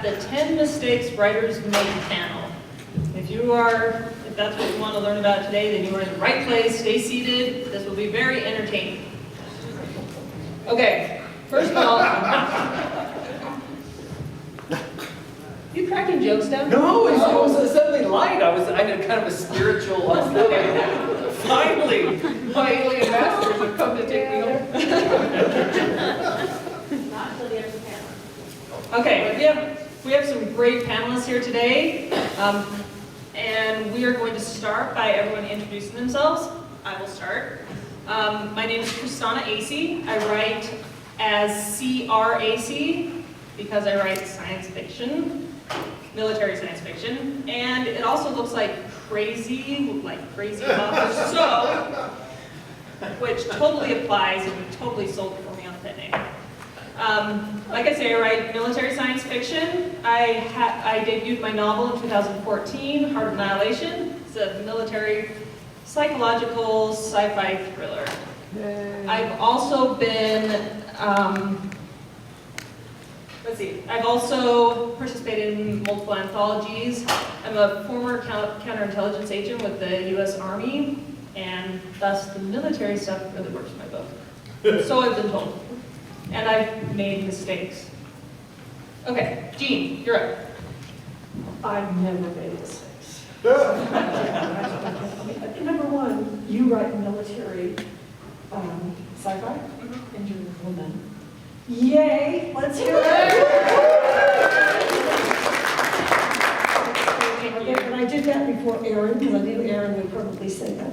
at the 10 Mistakes Writers Make panel. If that's what you want to learn about today, then you are in the right place. Stay seated. This will be very entertaining. Okay, first of all, you cracking jokes down? No, it was suddenly light. I had kind of a spiritual, finally, my alien masters have come to take me home. Not until the end of the panel. Okay, we have some great panelists here today, and we are going to start by everyone introducing themselves. I will start. My name is Kristana Acey. I write as CRAC because I write science fiction, military science fiction, and it also looks like crazy authors, so, which totally applies and totally sold it for me on that name. Like I say, I write military science fiction. I debuted my novel in 2014, Heart of Annihilation. It's a military psychological sci-fi thriller. Yay. I've also been, I've also participated in multiple anthologies. I'm a former counterintelligence agent with the U.S. Army, and thus the military stuff really works in my book. So I've been told. And I've made mistakes. Okay, Jean, you're up. I've never made mistakes. Number one, you write military sci-fi, and you're a woman. Yay! Let's hear it. Okay, and I did that before Aaron, because I knew Aaron would probably say that.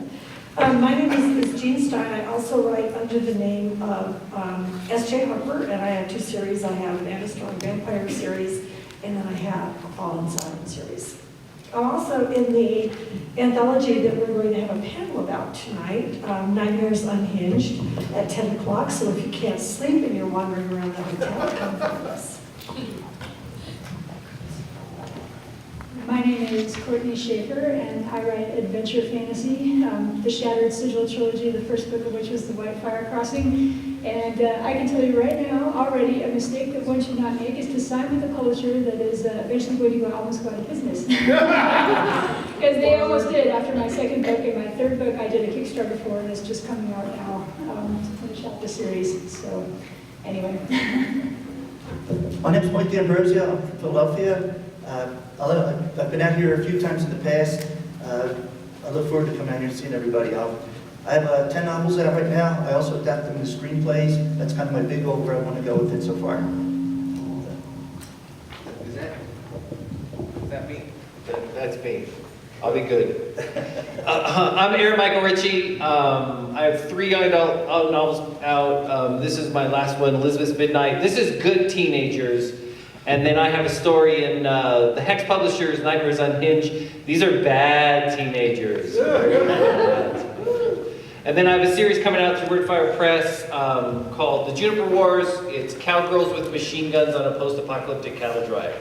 My name is Jean Stein. I also write under the name of S.J. Harper, and I have two series. I have an Anna Strong Vampire series, and then I have a Fallen Siren series. I'm also in the anthology that we're going to have a panel about tonight, Nightmares Unhinged, at 10 o'clock. So if you can't sleep and you're wandering around the hotel, come find us. My name is Courtney Schaefer, and I write adventure fantasy, the Shattered Sigil trilogy, the first book of which was The White Fire Crossing. And I can tell you right now, already, a mistake that one should not make is to sign with a publisher that is eventually going to almost go out of business. Because they almost did after my second book, and my third book I did a Kickstarter for, and it's just coming out now to finish out the series. So, anyway. My name is Mike D'Ambrosio. I'm from Philadelphia. I've been out here a few times in the past. I look forward to coming out here and seeing everybody out. I have 10 novels out right now. I also adapt them into screenplays. That's kind of my big goal where I want to go with it so far. Is that me? That's me. I'll be good. I'm Aaron Michael Ritchie. I have 3 adult novels out. This is my last one, Elizabeth's Midnight. This is good teenagers. And then I have a story in the Hex Publishers, Nightmares Unhinged. These are bad teenagers. And then I have a series coming out through Wordfire Press called The Juniper Wars. It's cowgirls with machine guns on a post-apocalyptic cattle drive.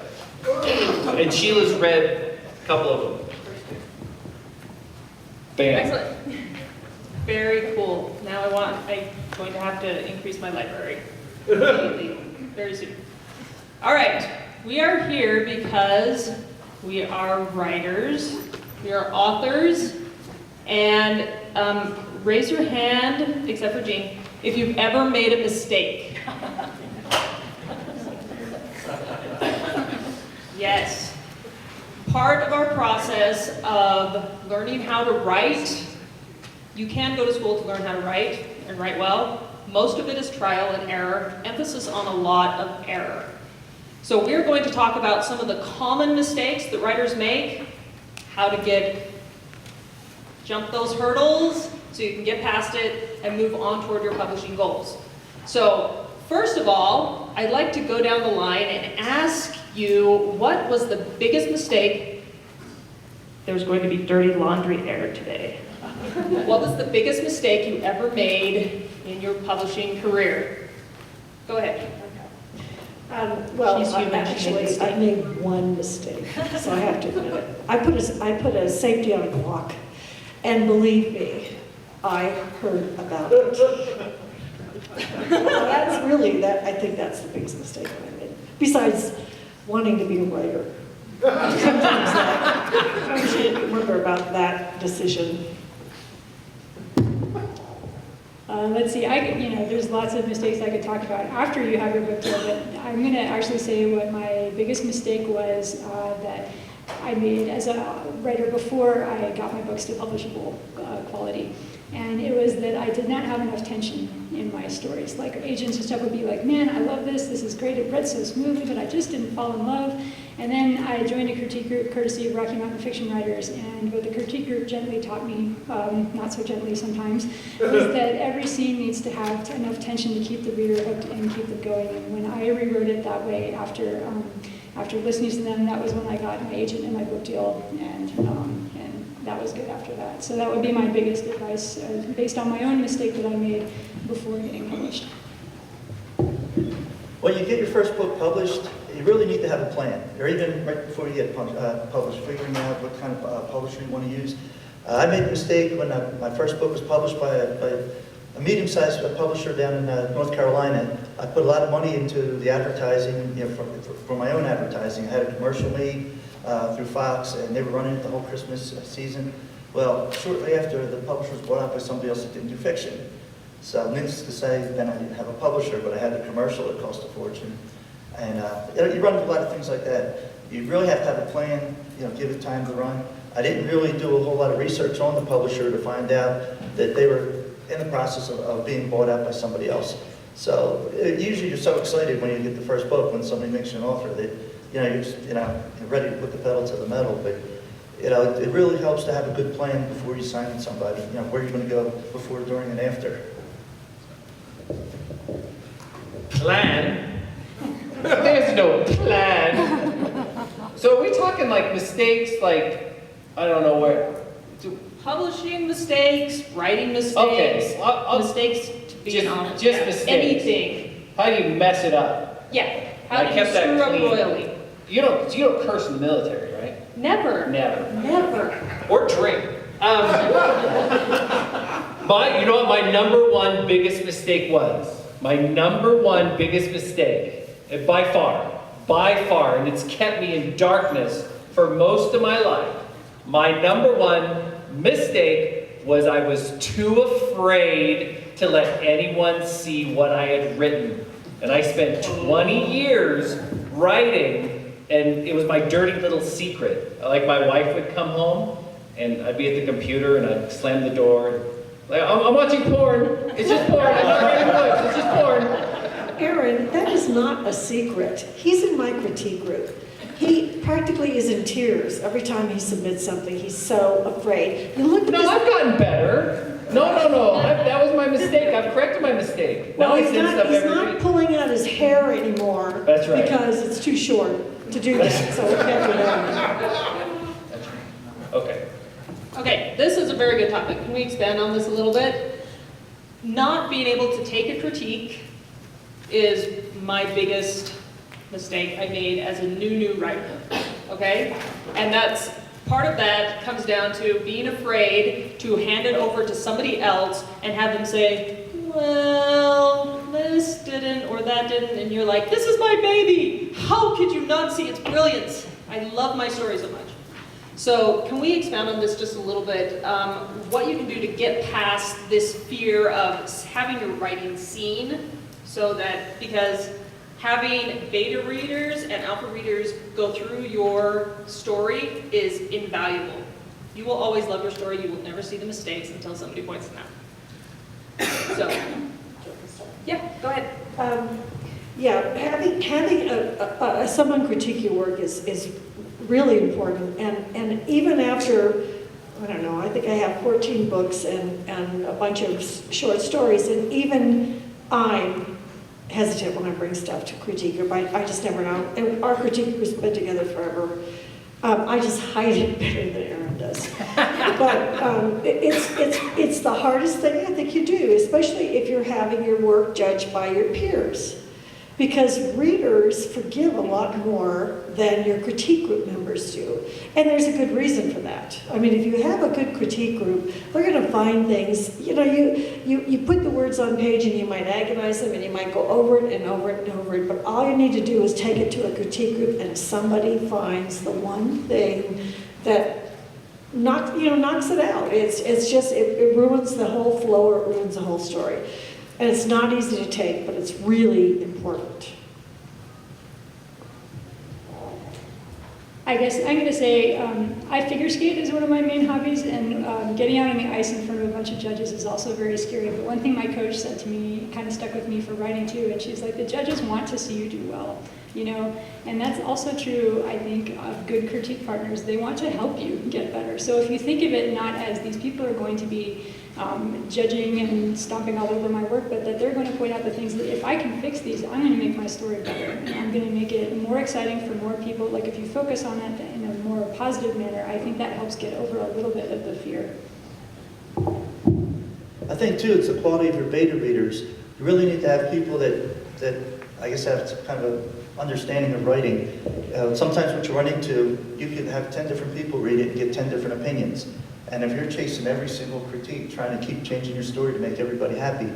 And Sheila's read a couple of them. Bam. Excellent. Very cool. Now I'm going to have to increase my library immediately, very soon. All right, we are here because we are writers, we are authors, and raise your hand, except for Jean, if you've ever made a mistake. Yes. Part of our process of learning how to write, you can go to school to learn how to write and write well. Most of it is trial and error, emphasis on a lot of error. So we're going to talk about some of the common mistakes that writers make, how to jump those hurdles so you can get past it and move on toward your publishing goals. So first of all, I'd like to go down the line and ask you, what was the biggest mistake? There's going to be dirty laundry air today. What was the biggest mistake you ever made in your publishing career? Go ahead. Well, She's human, she made a mistake. I made one mistake, so I have to admit it. I put a safety on a Glock, and believe me, I heard about it. That's really, I think that's the biggest mistake I made. Besides wanting to be a writer. Sometimes I wonder about that decision. Let's see, there's lots of mistakes I could talk about after you have your book deal, but I'm going to actually say what my biggest mistake was that I made as a writer before I got my books to publishable quality. And it was that I did not have enough tension in my stories. Like agents and stuff would be like, man, I love this is great, it read so smoothly, but I just didn't fall in love. And then I joined a critique group courtesy of Rocky Mountain Fiction Writers, and what the critique group gently taught me, not so gently sometimes, is that every scene needs to have enough tension to keep the reader hooked and keep them going. And when I rewrote it that way after listening to them, that was when I got my agent and my book deal, and that was good after that. So that would be my biggest advice, based on my own mistake that I made before getting published. When you get your first book published, you really need to have a plan, or even right before you get published, figuring out what kind of publisher you want to use. I made a mistake when my first book was published by a medium-sized publisher down in North Carolina. I put a lot of money into the advertising, for my own advertising. I had a commercial made through Fox, and they were running it the whole Christmas season. Well, shortly after, the publisher was bought out by somebody else that didn't do fiction. So needless to say, then I didn't have a publisher, but I had a commercial that cost a fortune. And you run into a lot of things like that. You really have to have a plan, give it time to run. I didn't really do a whole lot of research on the publisher to find out that they were in the process of being bought out by somebody else. So usually you're so excited when you get the first book, when somebody makes you an offer, that you're just you're ready to put the pedal to the metal. But it really helps to have a good plan before you sign with somebody. Where you're going to go before, during, and after. Plan? There's no plan. So are we talking like mistakes, like, I don't know where? Publishing mistakes, writing mistakes, Okay, mistakes to be honest. Just mistakes. Anything. How do you mess it up? Yeah. How I do you kept that screw up clean. royally? You don't curse in the military, right? Never. Never. Never. Or drink. You know what my number one biggest mistake was? My number one biggest mistake, by far, and it's kept me in darkness for most of my life. My number one mistake was I was too afraid to let anyone see what I had written. And I spent 20 years writing, and it was my dirty little secret. Like, my wife would come home, and I'd be at the computer, and I'd slam the door. Like, I'm watching porn. It's just porn. I'm not writing books. It's just porn. Aaron, that is not a secret. He's in my critique group. He practically is in tears every time he submits something. He's so afraid. You look at No, this. I've gotten better. No. That was my mistake. I've corrected my mistake. Now Well, I he's send stuff not every week. pulling out his hair anymore. That's right. Because it's too short to do that, so we can't do that. Okay. Okay, this is a very good topic. Can we expand on this a little bit? Not being able to take a critique is my biggest mistake I made as a new writer, okay? And that's, part of that comes down to being afraid to hand it over to somebody else and have them say, well, this didn't or that didn't, and you're like, this is my baby! How could you not see its brilliance? I love my story so much. So can we expound on this just a little bit? What you can do to get past this fear of having your writing seen, so that, because having beta readers and alpha readers go through your story is invaluable. You will always love your story. You will never see the mistakes until somebody points them out. So, yeah, go ahead. Having someone critique your work is really important, and even after, I don't know, I think I have 14 books and a bunch of short stories, and even I'm hesitant when I bring stuff to critique group. I just never know. And our critique group's been together forever. I just hide it better than Aaron does. But it's the hardest thing I think you do, especially if you're having your work judged by your peers. Because readers forgive a lot more than your critique group members do. And there's a good reason for that. I mean, if you have a good critique group, they're gonna find things, you know, you put the words on page and you might agonize them and you might go over it and over it and over it, but all you need to do is take it to a critique group and somebody finds the one thing that knocks it out. It's just, it ruins the whole flow, or it ruins the whole story. And it's not easy to take, but it's really important. I guess I'm going to say I figure skate is one of my main hobbies, and getting out on the ice in front of a bunch of judges is also very scary. But one thing my coach said to me kind of stuck with me for writing too, and she's like, the judges want to see you do well, you know? And that's also true, I think, of good critique partners. They want to help you get better. So if you think of it not as these people are going to be judging and stomping all over my work, but that they're going to point out the things that if I can fix these, I'm going to make my story better, and I'm going to make it more exciting for more people. Like if you focus on it in a more positive manner, I think that helps get over a little bit of the fear. I think too, it's the quality of your beta readers. You really need to have people that I guess have some kind of understanding of writing. Sometimes what you run into, you can have 10 different people read it and get 10 different opinions. And if you're chasing every single critique, trying to keep changing your story to make everybody happy,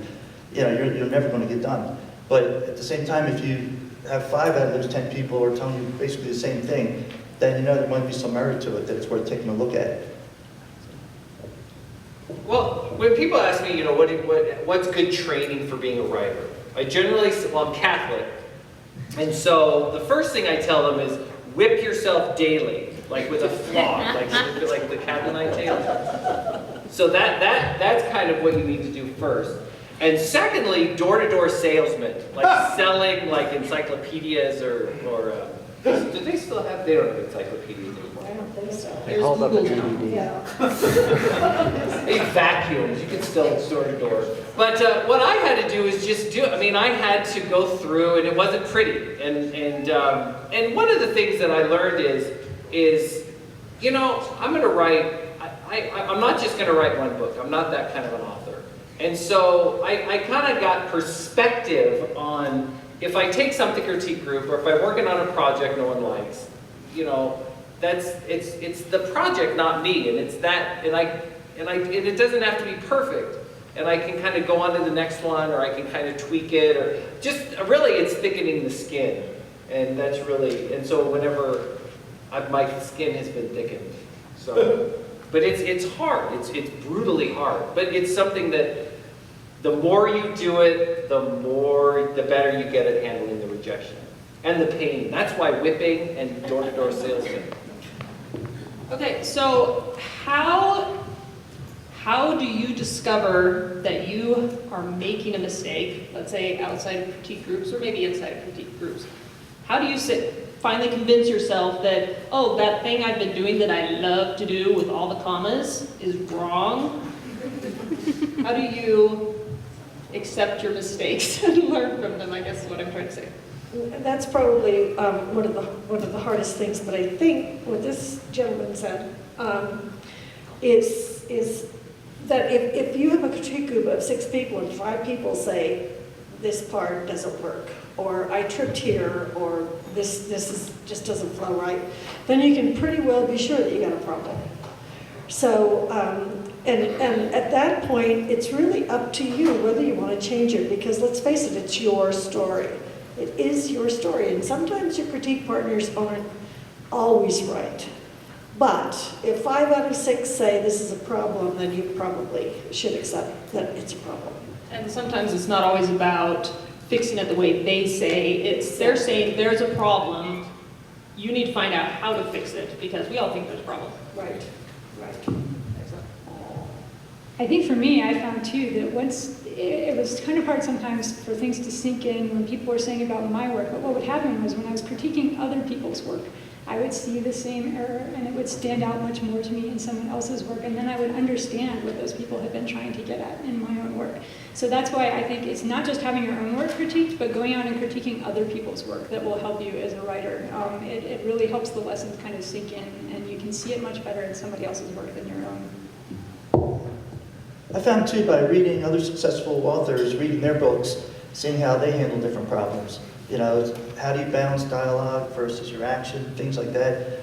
you know, you're never going to get done. But at the same time, if you have 5 out of those 10 people are telling you basically the same thing, then you know there might be some merit to it, that it's worth taking a look at. Well, when people ask me, you know, what's good training for being a writer, I generally, well, I'm Catholic, and so the first thing I tell them is whip yourself daily, like with a flog, like the Catholic tale. So that's kind of what you need to do first. And secondly, door-to-door salesman, like selling like encyclopedias or do they still have? They don't have encyclopedias anymore. I don't think so. They hold up a DVD. Yeah. They vacuums, you can still door to door. But what I had to do is just do it. I mean, I had to go through, and it wasn't pretty. And one of the things that I learned is you know, I'm going to write. I'm not just going to write one book. I'm not that kind of an author. And so I kind of got perspective on if I take something critique group, or if I'm working on a project no one likes, you know, it's the project, not me, and it's that, and it doesn't have to be perfect, and I can kind of go on to the next one, or I can kind of tweak it, or just really it's thickening the skin, and that's really, and so whenever my skin has been thickened, so, but it's hard, it's brutally hard, but it's something that the more you do it, the better you get at handling the rejection and the pain. That's why whipping and door-to-door salesman. Okay, so how do you discover that you are making a mistake, let's say outside of critique groups or maybe inside of critique groups? How do you finally convince yourself that, oh, that thing I've been doing that I love to do with all the commas is wrong? How do you accept your mistakes and learn from them, I guess is what I'm trying to say. That's probably one of the hardest things, but I think what this gentleman said is that if you have a critique group of 6 people and 5 people say, this part doesn't work, or I tripped here, or this just doesn't flow right, then you can pretty well be sure that you got a problem. So, and at that point, it's really up to you whether you want to change it, because let's face it, it's your story. It is your story, and sometimes your critique partners aren't always right. But if 5 out of 6 say this is a problem, then you probably should accept that it's a problem. And sometimes it's not always about fixing it the way they say. They're saying there's a problem. You need to find out how to fix it, because we all think there's a problem. Right. I think for me, I found too that it was kind of hard sometimes for things to sink in when people were saying about my work, but what would happen was when I was critiquing other people's work, I would see the same error and it would stand out much more to me in someone else's work, and then I would understand what those people had been trying to get at in my own work. So that's why I think it's not just having your own work critiqued, but going out and critiquing other people's work that will help you as a writer. It really helps the lessons kind of sink in, and you can see it much better in somebody else's work than your own. I found too, by reading other successful authors, reading their books, seeing how they handle different problems. You know, how do you balance dialogue versus your action, things like that.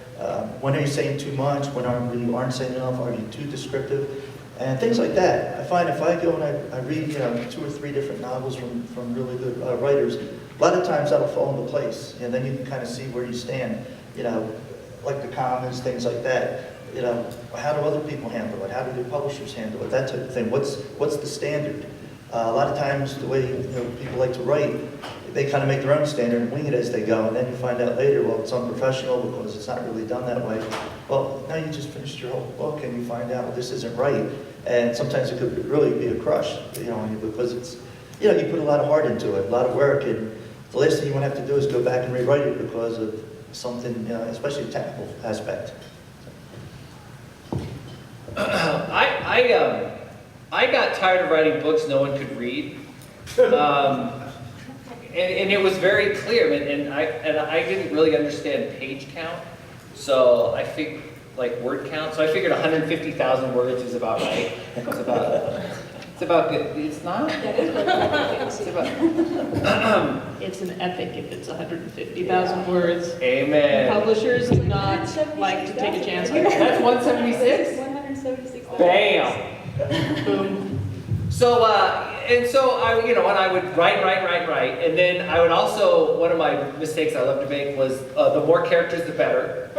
When are you saying too much? When you aren't saying enough? Are you too descriptive? And things like that. I find if I go and I read, you know, 2 or 3 different novels from really good writers, a lot of times that'll fall into place, and then you can kind of see where you stand. You know, like the comments, things like that. You know, how do other people handle it? How do the publishers handle it? That type of thing. What's the standard? A lot of times, the way people like to write, they kind of make their own standard and wing it as they go, and then you find out later, well, it's unprofessional because it's not really done that way. Well, now you just finished your whole book, and you find out, well, this isn't right, and sometimes it could really be a crush, because it's, you put a lot of heart into it, a lot of work, and the last thing you want to have to do is go back and rewrite it because of something, especially a technical aspect. I got tired of writing books no one could read, and it was very clear, and I didn't really understand page count, so I figured, like word count, so I figured 150,000 words is about right. It's about good. It's not. It's about. It's an epic if it's 150,000 words. Amen. Publishers do not like to take a chance on that. That's 176. 176. Bam. Boom. So, and so when I would write, and then I would also, one of my mistakes I love to make was the more characters, the better.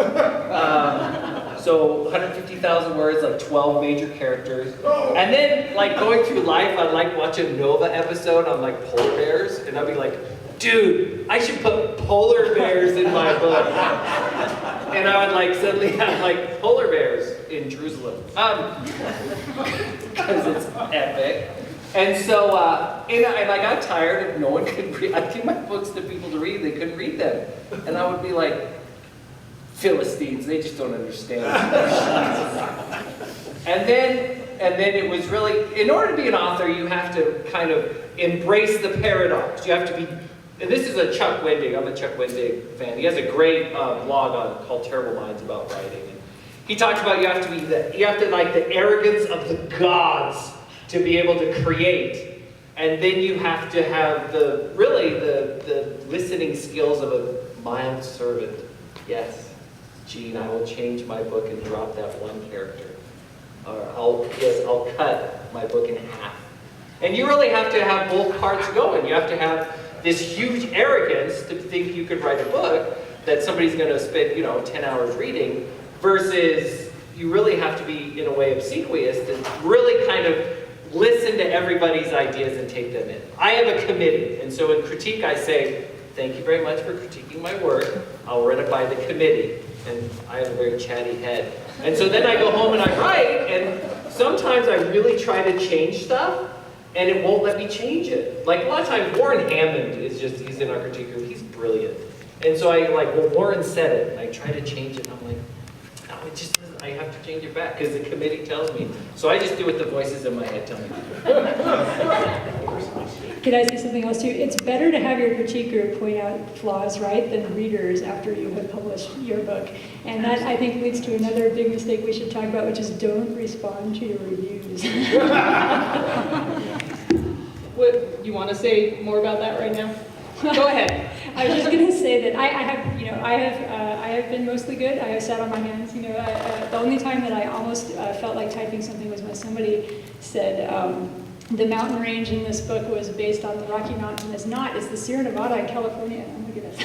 So 150,000 words, like 12 major characters. And then, like, going through life, I'd like watch a Nova episode on, like, polar bears, and I'd be like, dude, I should put polar bears in my book. And I would, like, suddenly have, like, polar bears in Jerusalem. Because it's epic. And so, and I got tired of no one could read. I'd give my books to people to read, they couldn't read them. And I would be like, Philistines, they just don't understand. and then it was really, in order to be an author, you have to kind of embrace the paradox. You have to be, and this is a Chuck Wendig, I'm a Chuck Wendig fan. He has a great blog called Terrible Minds about writing. And he talks about you have to like the arrogance of the gods to be able to create. And then you have to have the listening skills of a mild servant. Yes. Gene, I will change my book and drop that one character. Or I'll cut my book in half. And you really have to have both parts going. You have to have this huge arrogance to think you could write a book that somebody's going to spend, 10 hours reading, versus you really have to be, in a way, obsequious and really kind of listen to everybody's ideas and take them in. I have a committee, and so in critique I say, thank you very much for critiquing my work. I'll run it by the committee. And I have a very chatty head. And so then I go home and I write, and sometimes I really try to change stuff, and it won't let me change it. Like a lot of times, Warren Hammond he's in our critique group, he's brilliant. And so Warren said it, and I try to change it, and I'm like, no, it just doesn't, I have to change it back, because the committee tells me. So I just do what the voices in my head tell me to do. Can I say something else too? It's better to have your critique group point out flaws, right, than readers after you have published your book. And that, I think, leads to another big mistake we should talk about, which is don't respond to your reviews. What, you want to say more about that right now? Go ahead. I was just going to say that I have been mostly good. I have sat on my hands. The only time that I almost felt like typing something was when somebody said, the mountain range in this book was based on the Rocky Mountains. It's not. It's the Sierra Nevada in California. Oh my goodness.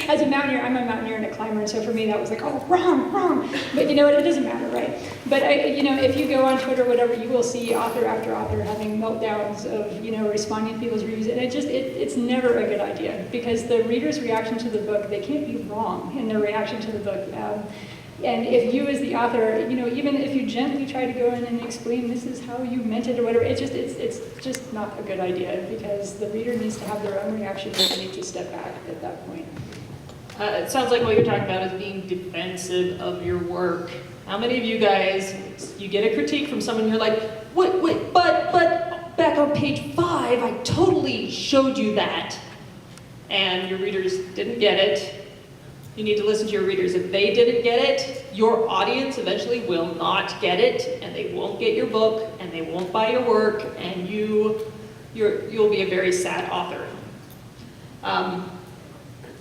As a mountaineer, I'm a mountaineer and a climber, and so for me that was like, oh, wrong. But you know what? It doesn't matter, right? But if you go on Twitter or whatever, you will see author after author having meltdowns of responding to people's reviews, and it's never a good idea, because the reader's reaction to the book, they can't be wrong in their reaction to the book. And if you as the author, even if you gently try to go in and explain this is how you meant it or whatever, it's just not a good idea, because the reader needs to have their own reaction and they need to step back at that point. It sounds like what you're talking about is being defensive of your work. How many of you guys, you get a critique from someone, you're like, wait, but back on page 5, I totally showed you that. And your readers didn't get it. You need to listen to your readers. If they didn't get it, your audience eventually will not get it, and they won't get your book, and they won't buy your work, and you'll be a very sad author.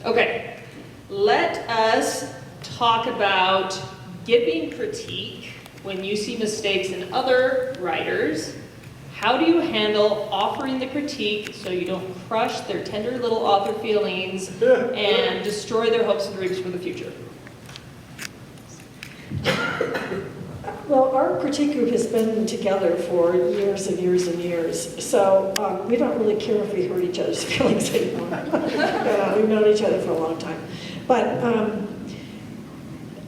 Okay, let us talk about giving critique when you see mistakes in other writers. How do you handle offering the critique so you don't crush their tender little author feelings and destroy their hopes and dreams for the future? Well, our critique group has been together for years and years and years, so we don't really care if we hurt each other's feelings anymore. We've known each other for a long time. But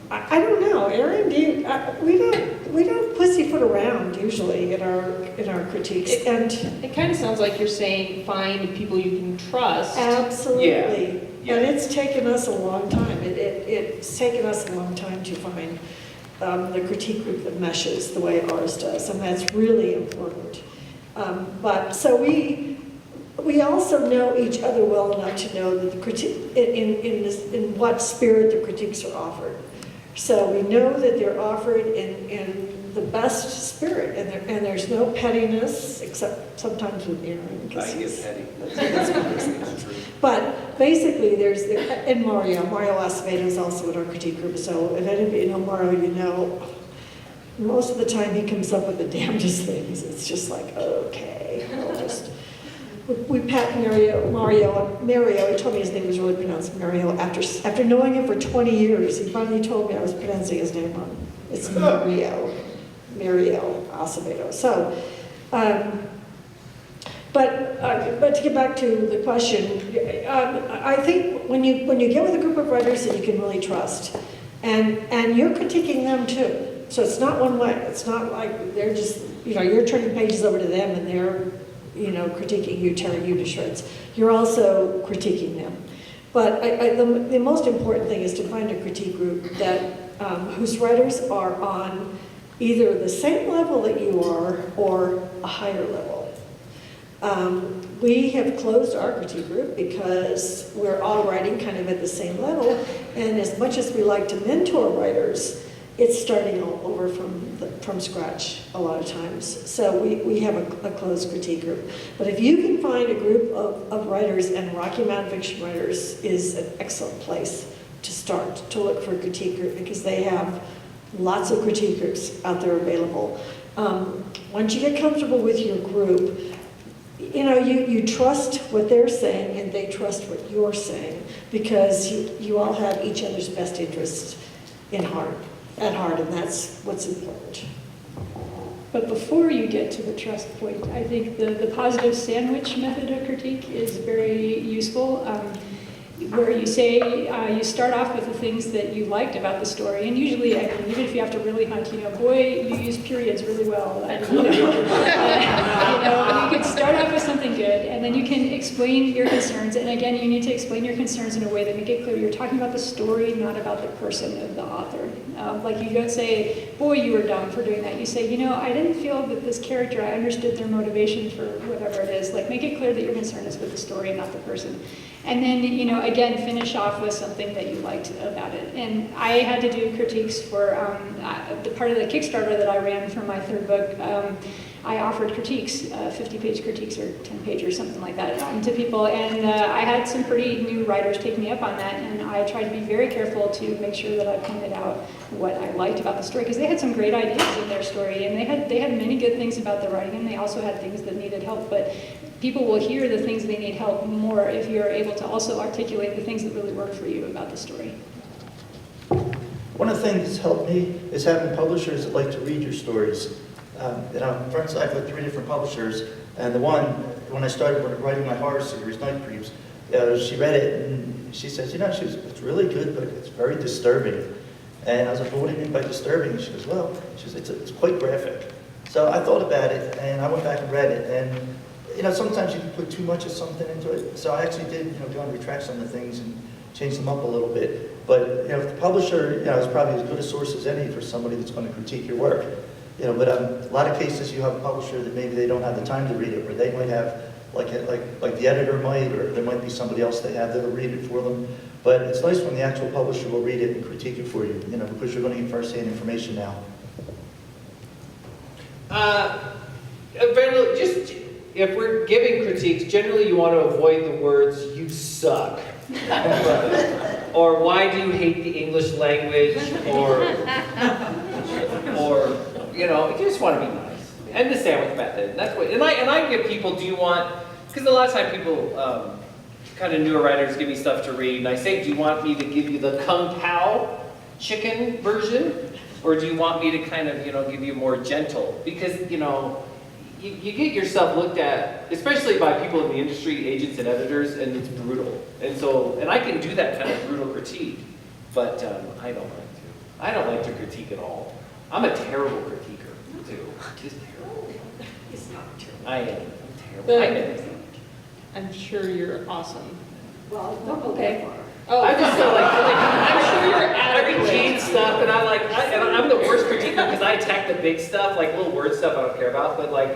I don't know, Erin, do you, we don't pussyfoot around usually in our critiques, and It kind of sounds like you're saying find people you can trust. absolutely. Yeah. And it's taken us a long time. It's taken us a long time to find the critique group that meshes the way ours does, and that's really important. But so we also know each other well enough to know that the critique in what spirit the critiques are offered. So we know that they're offered in the best spirit, and there's no pettiness, except sometimes with Aaron. I get petty. But basically, and Mario Acevedo is also in our critique group, so if any of you know Mario, you know, most of the time he comes up with the damnedest things. It's just like, okay, we'll just... We pat Mario, he told me his name was really pronounced Mario, after knowing him for 20 years, he finally told me I was pronouncing his name wrong. It's Mario Acevedo. So, but to get back to the question, I think when you get with a group of writers that you can really trust, and you're critiquing them too, so it's not one way. It's not like they're just, you're turning pages over to them and they're, critiquing you, tearing you to shreds. You're also critiquing them. But the most important thing is to find a critique group that whose writers are on either the same level that you are or a higher level. We have closed our critique group because we're all writing kind of at the same level, and as much as we like to mentor writers, it's starting all over from scratch a lot of times. So we have a closed critique group. But if you can find a group of writers, and Rocky Mountain Fiction Writers is an excellent place to start to look for a critique group, because they have lots of critique groups out there available. Once you get comfortable with your group, you trust what they're saying and they trust what you're saying, because you all have each other's best interests at heart, and that's what's important. But before you get to the trust point, I think the positive sandwich method of critique is very useful, where you say, you start off with the things that you liked about the story, and usually, even if you have to really hunt, boy, you use periods really well. You can start off with something good, and then you can explain your concerns, and again, you need to explain your concerns in a way that make it clear you're talking about the story, not about the person of the author. Like, you don't say, boy, you were dumb for doing that. You say, I didn't feel that this character, I understood their motivation for whatever it is. Like, make it clear that your concern is with the story, not the person. And then, again, finish off with something that you liked about it. And I had to do critiques for the part of the Kickstarter that I ran for my third book. I offered critiques, 50-page critiques or 10-page or something like that, to people. And I had some pretty new writers take me up on that. And I tried to be very careful to make sure that I pointed out what I liked about the story, because they had some great ideas in their story. And they had many good things about the writing, and they also had things that needed help. But people will hear the things they need help more if you're able to also articulate the things that really work for you about the story. One of the things that's helped me is having publishers that like to read your stories. For instance, I've had 3 different publishers, and the one, when I started writing my horror series, Night Creeps, she read it and she says, it's really good, but it's very disturbing. And I was like, well, what do you mean by disturbing? And she goes, well, it's quite graphic. So I thought about it, and I went back and read it, and sometimes you can put too much of something into it. So I actually did, go and retract some of the things and change them up a little bit. But, if the publisher, is probably as good a source as any for somebody that's going to critique your work. But a lot of cases you have a publisher that maybe they don't have the time to read it, or they might have, like the editor might, or there might be somebody else they have that'll read it for them. But it's nice when the actual publisher will read it and critique it for you, because you're going to get first-hand information now. Just if we're giving critiques, generally you want to avoid the words "you suck," or "why do you hate the English language," or you know, you just want to be nice. And the sandwich method. That's what. And I give people, do you want? Because a lot of time people, kind of newer writers, give me stuff to read, and I say, do you want me to give you the Kung Pao chicken version, or do you want me to kind of, you know, give you more gentle? Because, you know, you get yourself looked at, especially by people in the industry, agents and editors, and it's brutal. And I can do that kind of brutal critique, but I don't like to. I don't like to critique at all. I'm a terrible critiquer, too. Just terrible. It's not true. I am. I'm terrible. I'm sure you're awesome. Well, don't go Okay. that far. Oh, I just feel like I'm sure you're I read adequate. Gene's stuff, and I'm the worst critiquer because I attack the big stuff, like little word stuff I don't care about, but like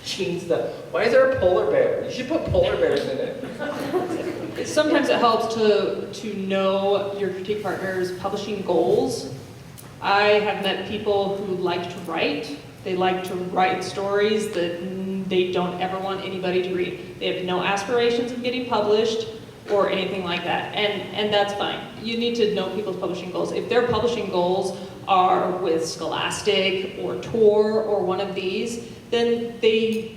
Gene stuff. Why is there a polar bear? You should put polar bears in it. Sometimes it helps to know your critique partner's publishing goals. I have met people who like to write. They like to write stories that they don't ever want anybody to read. They have no aspirations of getting published or anything like that, and that's fine. You need to know people's publishing goals. If their publishing goals are with Scholastic or Tor or one of these, then they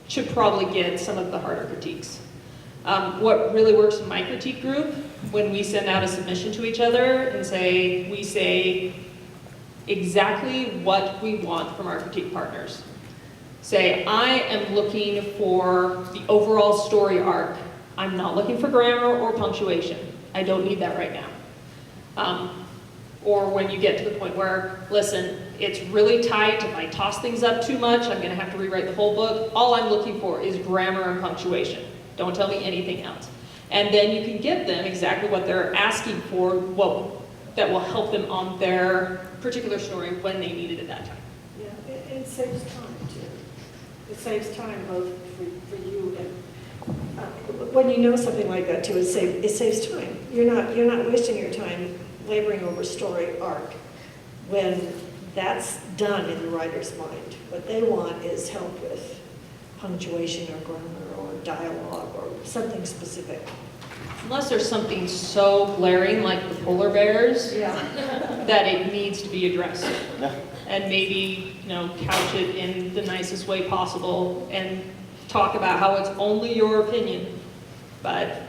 should probably get some of the harder critiques. What really works in my critique group, when we send out a submission to each other and we say exactly what we want from our critique partners. Say, I am looking for the overall story arc. I'm not looking for grammar or punctuation. I don't need that right now. Or when you get to the point where, listen, it's really tight. If I toss things up too much, I'm going to have to rewrite the whole book. All I'm looking for is grammar and punctuation. Don't tell me anything else. And then you can give them exactly what they're asking for, that will help them on their particular story when they need it at that time. Yeah, it saves time too. It saves time both for you and, when you know something like that too, it saves time. You're not wasting your time laboring over story arc when that's done in the writer's mind. What they want is help with punctuation or grammar or dialogue or something specific. Unless there's something so glaring like the polar bears Yeah. that it needs to be addressed. And maybe, couch it in the nicest way possible and talk about how it's only your opinion. But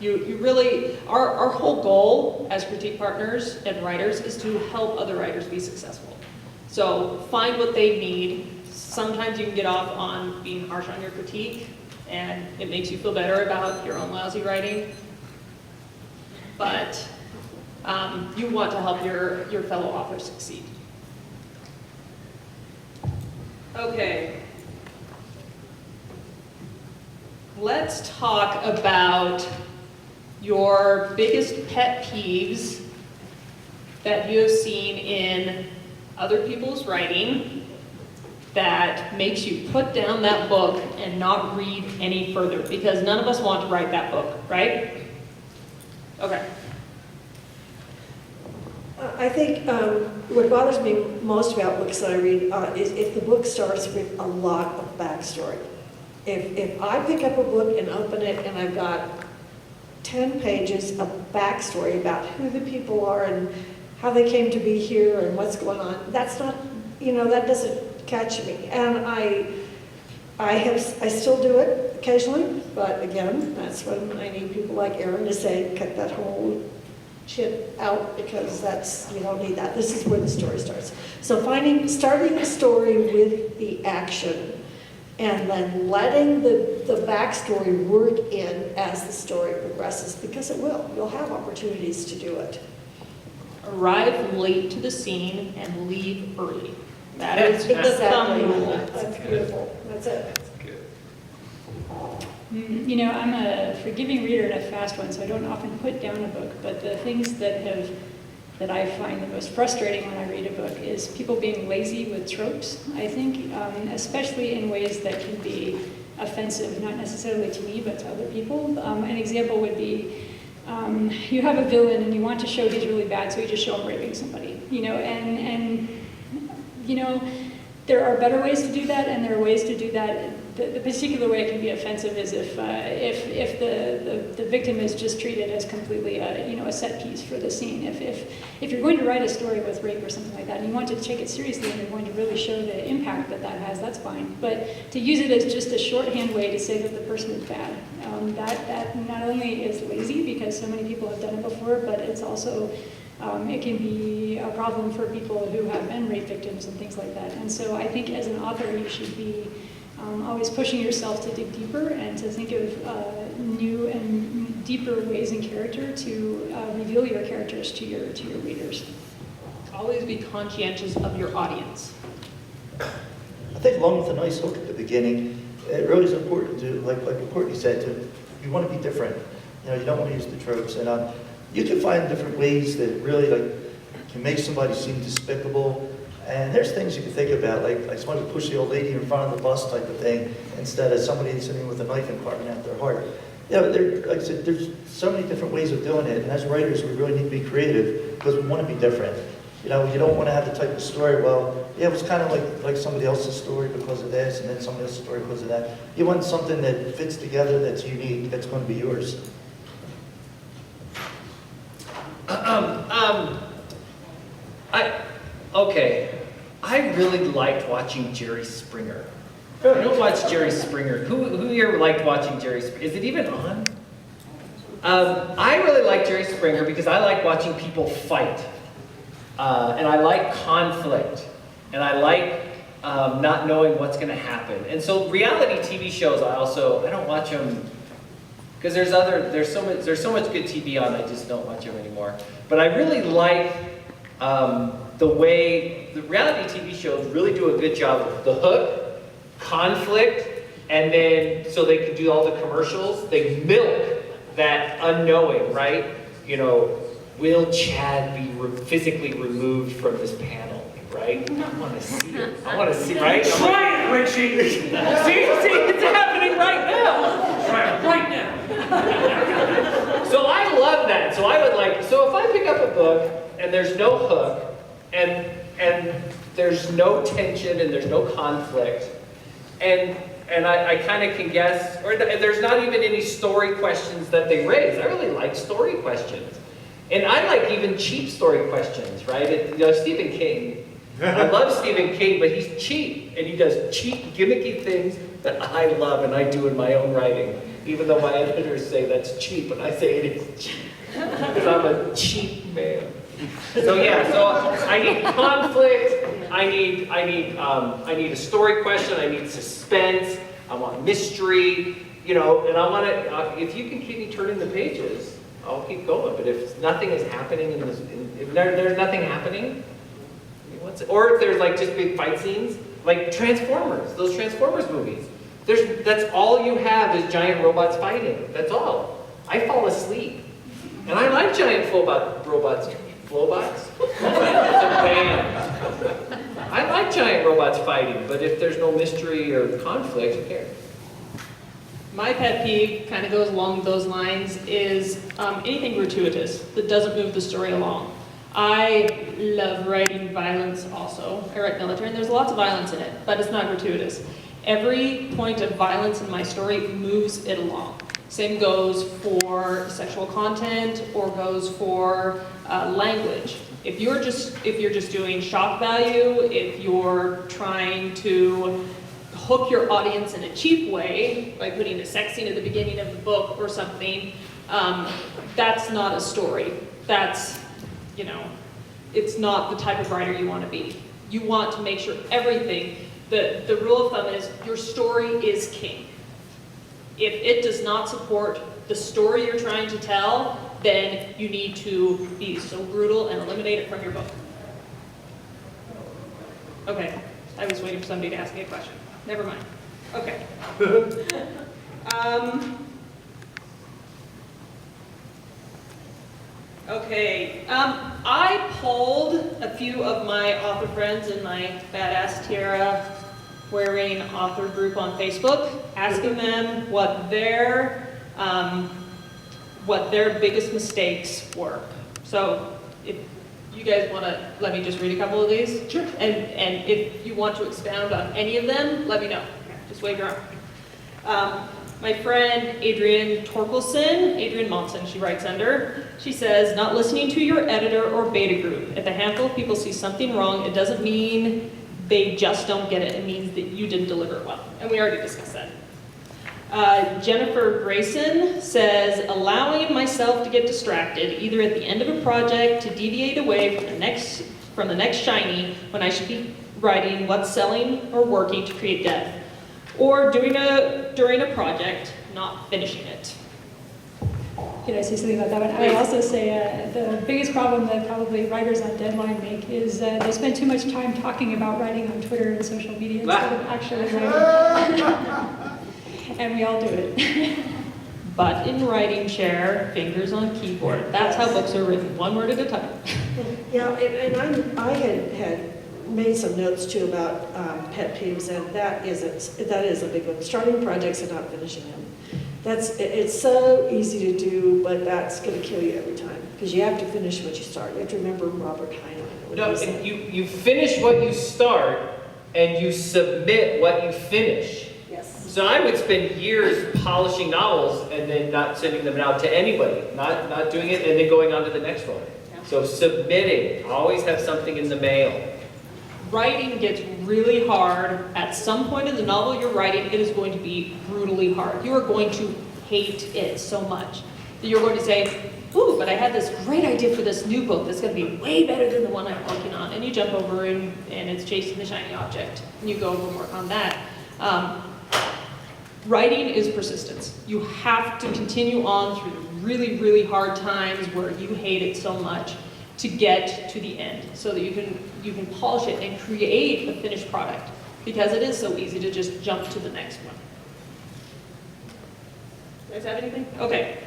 you really, our whole goal as critique partners and writers is to help other writers be successful. So find what they need. Sometimes you can get off on being harsh on your critique and it makes you feel better about your own lousy writing. But you want to help your fellow authors succeed. Okay. Let's talk about your biggest pet peeves that you have seen in other people's writing that makes you put down that book and not read any further, because none of us want to write that book, right? Okay. I think what bothers me most about books that I read is if the book starts with a lot of backstory. If I pick up a book and open it and I've got 10 pages of backstory about who the people are and how they came to be here and what's going on, that's not, that doesn't catch me. And I still do it occasionally, but again, that's when I need people like Erin to say, cut that whole shit out, because you don't need that. This is where the story starts. So starting the story with the action and then letting the backstory work in as the story progresses, because it will. You'll have opportunities to do it. Arrive late to the scene and leave early. That is the thumb Exactly. rule. That's beautiful. That's it. I'm a forgiving reader and a fast one, so I don't often put down a book, but the things that I find the most frustrating when I read a book is people being lazy with tropes, I think, especially in ways that can be offensive, not necessarily to me, but to other people. An example would be, you have a villain and you want to show he's really bad, so you just show him raping somebody, there are better ways to do that, and there are ways to do that the particular way it can be offensive is if the victim is just treated as completely a set piece for the scene. If you're going to write a story with rape or something like that, and you want to take it seriously and you're going to really show the impact that has, that's fine. But to use it as just a shorthand way to say that the person is bad, that not only is lazy because so many people have done it before, but it's also it can be a problem for people who have been rape victims and things like that. And so I think as an author, you should be always pushing yourself to dig deeper and to think of new and deeper ways in character to reveal your characters to your readers. Always be conscientious of your audience. I think along with a nice hook at the beginning, it really is important to, like what Courtney said, you want to be different. You don't want to use the tropes. And you can find different ways that really can make somebody seem despicable. And there's things you can think about, like I just want to push the old lady in front of the bus type of thing, instead of somebody sitting with a knife and carving out their heart. Like I said, there's so many different ways of doing it. And as writers, we really need to be creative because we want to be different. You don't want to have the type of story, it was kind of like somebody else's story because of this, and then somebody else's story because of that. You want something that fits together, that's unique, that's going to be yours. I really liked watching Jerry Springer. I don't watch Jerry Springer. Who here liked watching Jerry Springer? Is it even on? I really like Jerry Springer because I like watching people fight. And I like conflict. And I like not knowing what's going to happen. And so reality TV shows, I don't watch them because there's so much good TV on, I just don't watch them anymore. But I really like the way the reality TV shows really do a good job of the hook, conflict, and then so they can do all the commercials. They milk that unknowing, right? Will Chad be physically removed from this panel, right? I want to see it. I want to see, right? Try it, Richie! see, it's happening right now. Try it right now! So I love that. So if I pick up a book and there's no hook and there's no tension and there's no conflict and I kind of can guess, or there's not even any story questions that they raise. I really like story questions. And I like even cheap story questions, right? Stephen King. I love Stephen King, but he's cheap. And he does cheap, gimmicky things that I love and I do in my own writing. Even though my editors say that's cheap, and I say it is cheap. Because I'm a cheap man. So I need conflict, I need a story question, I need suspense, I want mystery, and I want to, if you can keep me turning the pages, I'll keep going. But if nothing is happening if there's nothing happening, or if there's just big fight scenes, like Transformers, those Transformers movies. That's all you have is giant robots fighting. That's all. I fall asleep. And I like giant robots. Flowbots? It's a band. I like giant robots fighting, but if there's no mystery or conflict, who cares? My pet peeve kind of goes along those lines is anything gratuitous that doesn't move the story along. I love writing violence also. I write military and there's lots of violence in it, but it's not gratuitous. Every point of violence in my story moves it along. Same goes for sexual content or goes for language. If you're just doing shock value, if you're trying to hook your audience in a cheap way by putting a sex scene at the beginning of the book or something, that's not a story. That's, it's not the type of writer you want to be. You want to make sure everything, the rule of thumb is your story is king. If it does not support the story you're trying to tell, then you need to be so brutal and eliminate it from your book. Okay, I was waiting for somebody to ask me a question. Never mind. Okay. I polled a few of my author friends in my Badass Tiara wearing author group on Facebook, asking them what their biggest mistakes were. So if you guys want to let me just read a couple of these, Sure. And if you want to expound on any of them, let me know. Just wave your arm. My friend Adrienne Torkelson, Adrienne Monson, she writes under, she says, not listening to your editor or beta group. If a handful of people see something wrong, it doesn't mean they just don't get it. It means that you didn't deliver it well. And we already discussed that. Jennifer Grayson says, allowing myself to get distracted, either at the end of a project to deviate away from the next shiny when I should be writing what's selling or working to create depth. Or during a project, not finishing it. Can I say something about that one? I would also say the biggest problem that probably writers on deadline make is they spend too much time talking about writing on Twitter and social media instead of actually writing. And we all do it. Butt in writing chair, fingers on keyboard. That's how books are written, one word at a time. Yeah, and I had made some notes too about pet peeves, and that is a big one. Starting projects and not finishing them. It's so easy to do, but that's going to kill you every time because you have to finish what you start. You have to remember Robert Heinlein. No, you finish what you start and you submit what you finish. Yes. So I would spend years polishing novels and then not sending them out to anybody, not doing it and then going on to the next one. Yeah. So submitting, always have something in the mail. Writing gets really hard. At some point in the novel you're writing, it is going to be brutally hard. You are going to hate it so much that you're going to say, ooh, but I had this great idea for this new book that's going to be way better than the one I'm working on. And you jump over and it's chasing the shiny object. And you go over and work on that. Writing is persistence. You have to continue on through the really, really hard times where you hate it so much to get to the end so that you can polish it and create a finished product, because it is so easy to just jump to the next one. You guys have anything? Okay.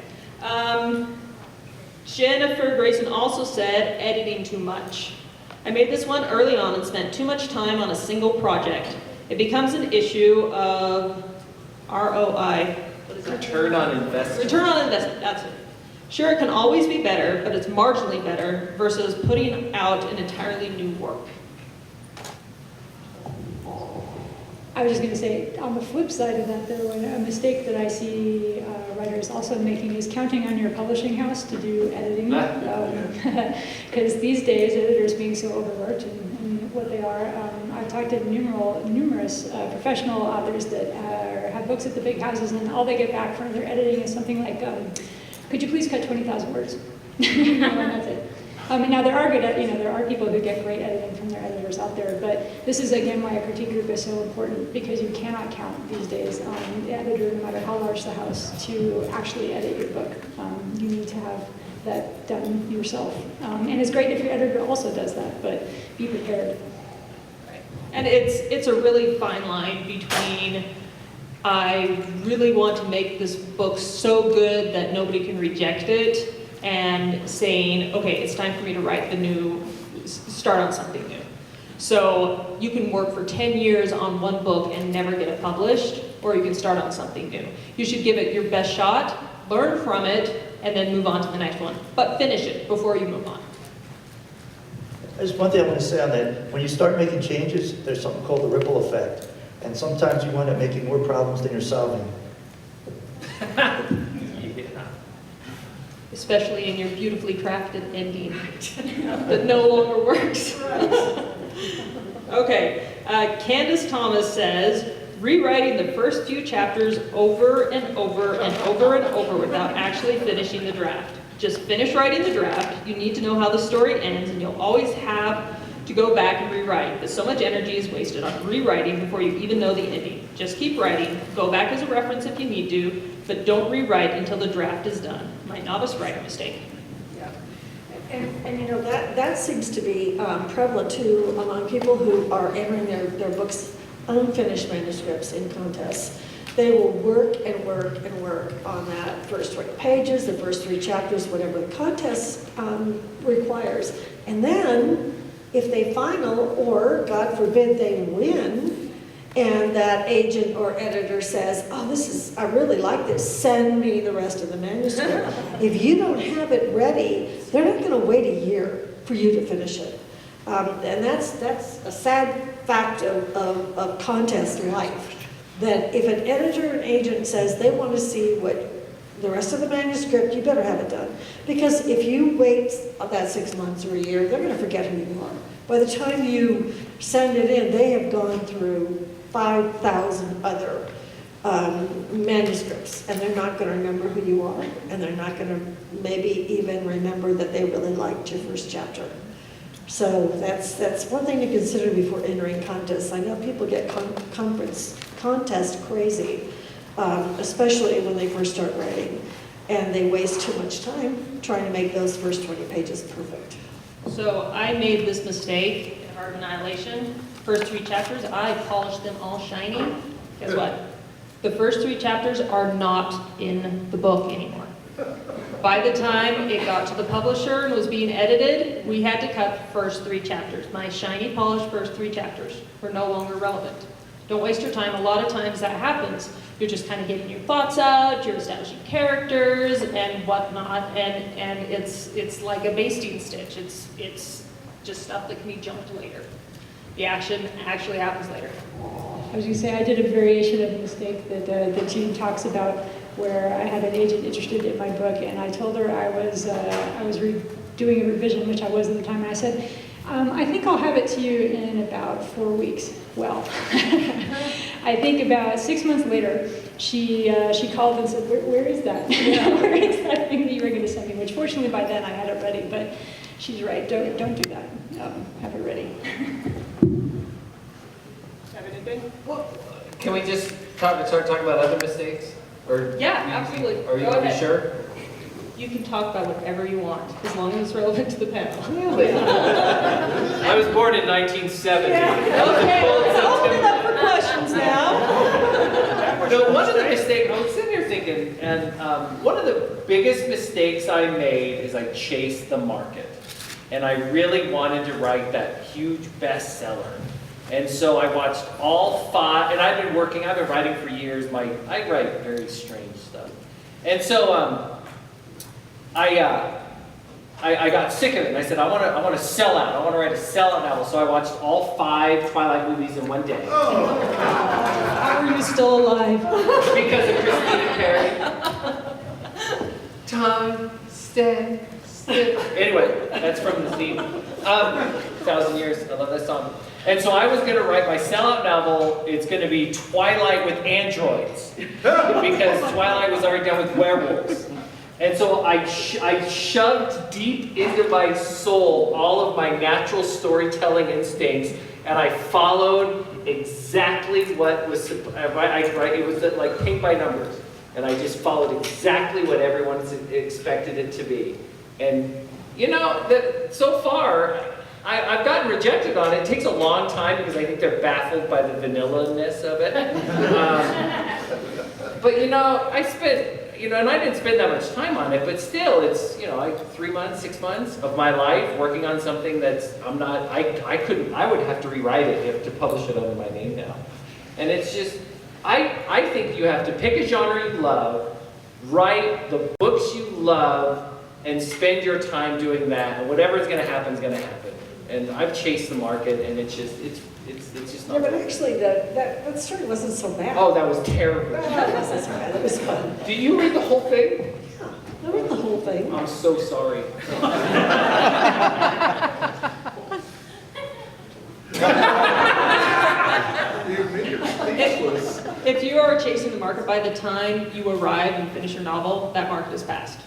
Jennifer Grayson also said editing too much. I made this one early on and spent too much time on a single project. It becomes an issue of ROI. What is that? Return on investment. Return on investment, that's it. Sure, it can always be better, but it's marginally better versus putting out an entirely new work. I was just going to say, on the flip side of that, though, a mistake that I see writers also making is counting on your publishing house to do editing. Because these days, editors being so overworked and what they are, I've talked to numerous professional authors that have books at the big houses, and all they get back from their editing is something like, could you please cut 20,000 words? And that's it. And now there are people who get great editing from their editors out there, but this is again why a critique group is so important, because you cannot count these days on the editor, no matter how large the house, to actually edit your book. You need to have that done yourself. And it's great if your editor also does that, but be prepared. Right. And it's a really fine line between I really want to make this book so good that nobody can reject it, and saying, okay, it's time for me to start on something new. So you can work for 10 years on one book and never get it published, or you can start on something new. You should give it your best shot, learn from it, and then move on to the next one. But finish it before you move on. There's one thing I want to say on that. When you start making changes, there's something called the ripple effect. And sometimes you wind up making more problems than you're solving. Yeah. Especially in your beautifully crafted ending that no longer works. Okay, Candace Thomas says, rewriting the first few chapters over and over and over and over without actually finishing the draft. Just finish writing the draft. You need to know how the story ends, and you'll always have to go back and rewrite, but so much energy is wasted on rewriting before you even know the ending. Just keep writing, go back as a reference if you need to, but don't rewrite until the draft is done. My novice writer mistake. Yeah. And you know, that seems to be prevalent too among people who are entering their books, unfinished manuscripts in contests. They will work and work and work on that first 20 pages, the first 3 chapters, whatever the contest requires. And then, if they final, or God forbid they win, and that agent or editor says, oh, I really like this, send me the rest of the manuscript. If you don't have it ready, they're not going to wait a year for you to finish it. And that's a sad fact of contest life. that if an editor and agent says they want to see what the rest of the manuscript, you better have it done. Because if you wait that 6 months or a year, they're going to forget who you are. By the time you send it in, they have gone through 5,000 other manuscripts, and they're not going to remember who you are, and they're not going to maybe even remember that they really liked your first chapter. So that's one thing to consider before entering contests. I know people get contest crazy, especially when they first start writing, and they waste too much time trying to make those first 20 pages perfect. So I made this mistake in Heart of Annihilation. First 3 chapters, I polished them all shiny. Guess what? The first 3 chapters are not in the book anymore. By the time it got to the publisher and was being edited, we had to cut the first 3 chapters. My shiny, polished first 3 chapters were no longer relevant. Don't waste your time. A lot of times that happens. You're just kind of getting your thoughts out, you're establishing characters and whatnot, and it's like a basting stitch. It's just stuff that can be jumped later. The action actually happens later. I was going to say, I did a variation of a mistake that Jean talks about, where I had an agent interested in my book, and I told her I was doing a revision, which I was at the time, and I said, I think I'll have it to you in about 4 weeks. Well, I think about 6 months later, she called and said, where is that? Where is that thing that you were going to send me? Which fortunately by then I had it ready, but she's right, don't do that. Have it ready. Have anything? Well, can we just start talking about other mistakes? Or Yeah, absolutely. Are you Go ahead. sure? You can talk about whatever you want, as long as it's relevant to the panel. Really? I was born in 1970. Okay, open it up for questions now. No, one of the mistakes, I was sitting here thinking, and one of the biggest mistakes I made is I chased the market. And I really wanted to write that huge bestseller. And so I watched all 5, and I've been writing for years. I write very strange stuff. And so I got sick of it, and I said, I want to sell out. I want to write a sellout novel. So I watched all 5 Twilight movies in one day. How are you still alive? Because of Christina Perry. Time, stand still. Anyway, that's from the theme. 1,000 Years, I love that song. And so I was going to write my sellout novel. It's going to be Twilight with androids. Because Twilight was already done with werewolves. And so I shoved deep into my soul all of my natural storytelling instincts, and I followed exactly what was, it was like paint by numbers. And I just followed exactly what everyone expected it to be. And you know, so far, I've gotten rejected on it. It takes a long time because I think they're baffled by the vanilla-ness of it. But you know, and I didn't spend that much time on it, but still, it's, like 3 months, 6 months of my life working on something that's, I would have to rewrite it to publish it under my name now. And it's just, I think you have to pick a genre you love, write the books you love, and spend your time doing that, and whatever's going to happen is going to happen. And I've chased the market, and it's just Yeah, not. but actually, that story wasn't so bad. Oh, that was terrible. That wasn't so bad. It was fun. Do you read the whole thing? Yeah, I read the whole thing. I'm so sorry. If you are chasing the market, by the time you arrive and finish your novel, that market is passed.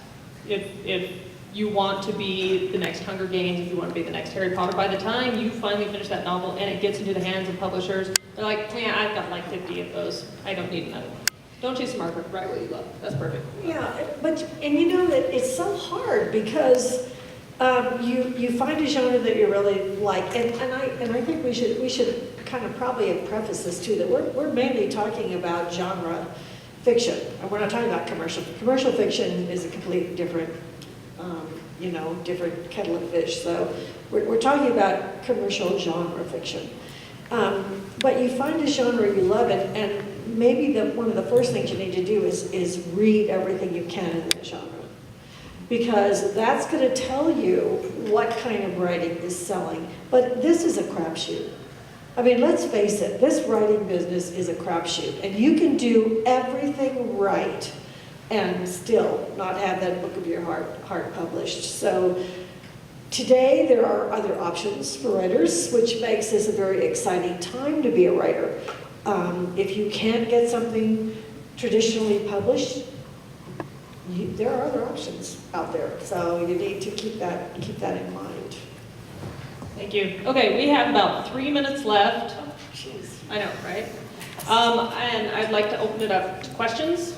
If you want to be the next Hunger Games, if you want to be the next Harry Potter, by the time you finally finish that novel and it gets into the hands of publishers, they're like, yeah, I've got like 50 of those. I don't need another one. Don't chase the market, write what you love. That's perfect. Yeah, and you know that it's so hard because you find a genre that you really like, and I think we should kind of probably have prefaced this too, that we're mainly talking about genre fiction, and we're not talking about commercial. Commercial fiction is a completely different, different kettle of fish. So we're talking about commercial genre fiction. But you find a genre you love, and maybe one of the first things you need to do is read everything you can in that genre. Because that's going to tell you what kind of writing is selling. But this is a crapshoot. I mean, let's face it, this writing business is a crapshoot, and you can do everything right and still not have that book of your heart published. So today there are other options for writers, which makes this a very exciting time to be a writer. If you can't get something traditionally published, there are other options out there. So you need to keep that in mind. Thank you. Okay, we have about 3 minutes left. Jeez. I know, right? And I'd like to open it up to questions.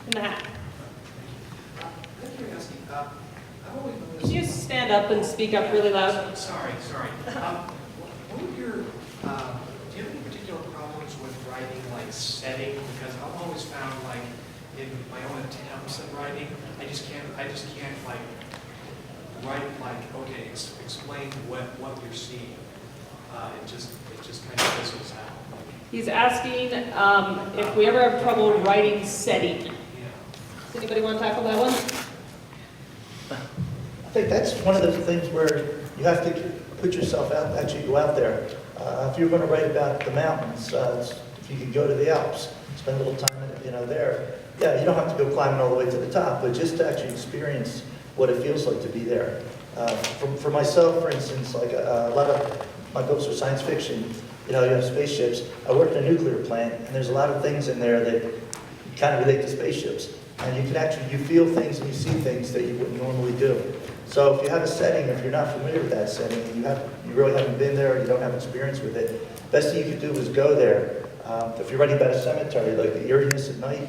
In the hat. I've always Can noticed. you stand up and speak up really loud? Sorry. What are your, do you have any particular problems with writing like setting? Because I've always found like in my own attempts at writing, I just can't like write like, okay, explain what you're seeing. It just kind of fizzles out. He's asking if we ever have trouble writing setting. Yeah. Does anybody want to tackle that one? I think that's one of those things where you have to put yourself out, actually go out there. If you're going to write about the mountains, if you could go to the Alps, spend a little time, there. Yeah, you don't have to go climbing all the way to the top, but just to actually experience what it feels like to be there. For myself, for instance, like a lot of my books are science fiction. You have spaceships. I worked in a nuclear plant, and there's a lot of things in there that kind of relate to spaceships. And you feel things and you see things that you wouldn't normally do. So if you have a setting, if you're not familiar with that setting, you really haven't been there, you don't have experience with it, best thing you could do is go there. If you're writing about a cemetery, like the eeriness at night,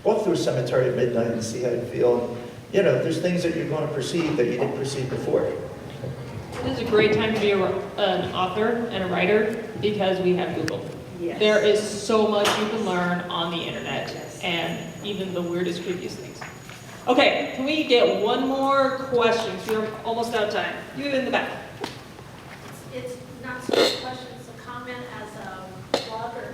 walk through a cemetery at midnight and see how you feel. There's things that you're going to perceive that you didn't perceive before. It is a great time to be an author and a writer because we have Google. Yes. There is so much you can learn on the internet, Yes. and even the weirdest, creepiest things. Okay, can we get one more question? We're almost out of time. You in the back. It's not so much a question, it's a comment as a blogger.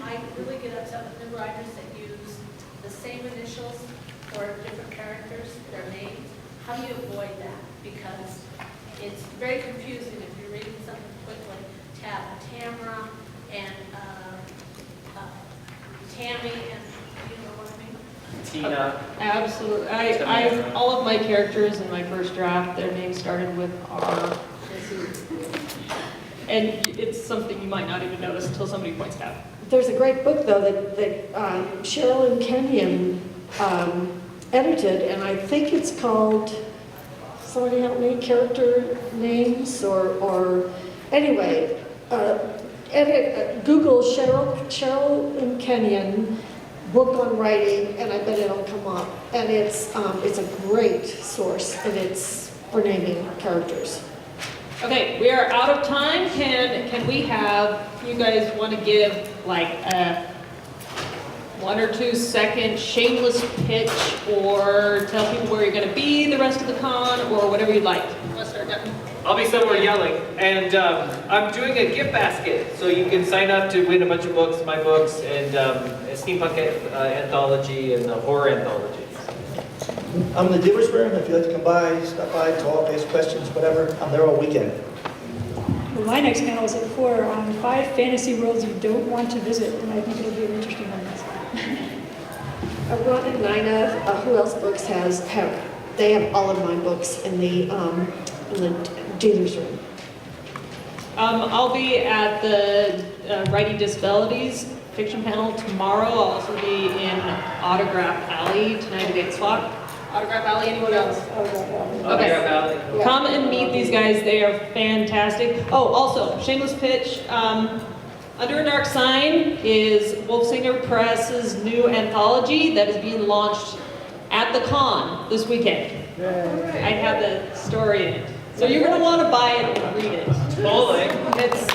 I really get upset with new writers that use the same initials for different characters, their names. How do you avoid that? Because it's very confusing if you're reading something quickly to have Tamara and Tammy and, you know what I mean? Tina. Absolutely. I all of my characters in my first draft, their names started with R. And it's something you might not even notice until somebody points it out. There's a great book, though, that Sherilyn Kenyon edited, and I think it's called, somebody help me, Character Names, or anyway, Google Sherilyn Kenyon book on writing, and I bet it'll come up. And it's a great source, and it's for naming characters. Okay, we are out of time. Can we have, you guys want to give like a 1 or 2 second shameless pitch, or tell people where you're going to be the rest of the con, or whatever you'd like. Let's start, Devin. I'll be somewhere yelling. And I'm doing a gift basket, so you can sign up to win a bunch of books, my books, and a steampunk anthology and a horror anthology. I'm in the dealer's room. If you'd like to come by, stop by, talk, ask questions, whatever, I'm there all weekend. Well, my next panel is at 4 on 5 fantasy worlds you don't want to visit, and I think it'll be an interesting one. Ron and Nina, Who Else Books they have all of my books in the dealer's room. I'll be at the Writing Disabilities fiction panel tomorrow. I'll also be in Autograph Alley tonight at 8 o'clock. Autograph Alley, anyone else? Okay. Yeah. Come and meet these guys. They are fantastic. Oh, also, shameless pitch. Under a Dark Sign is Wolfsinger Press's new anthology that is being launched at the con this weekend. I have the story in it. So you're going to want to buy it and read it. Totally. It's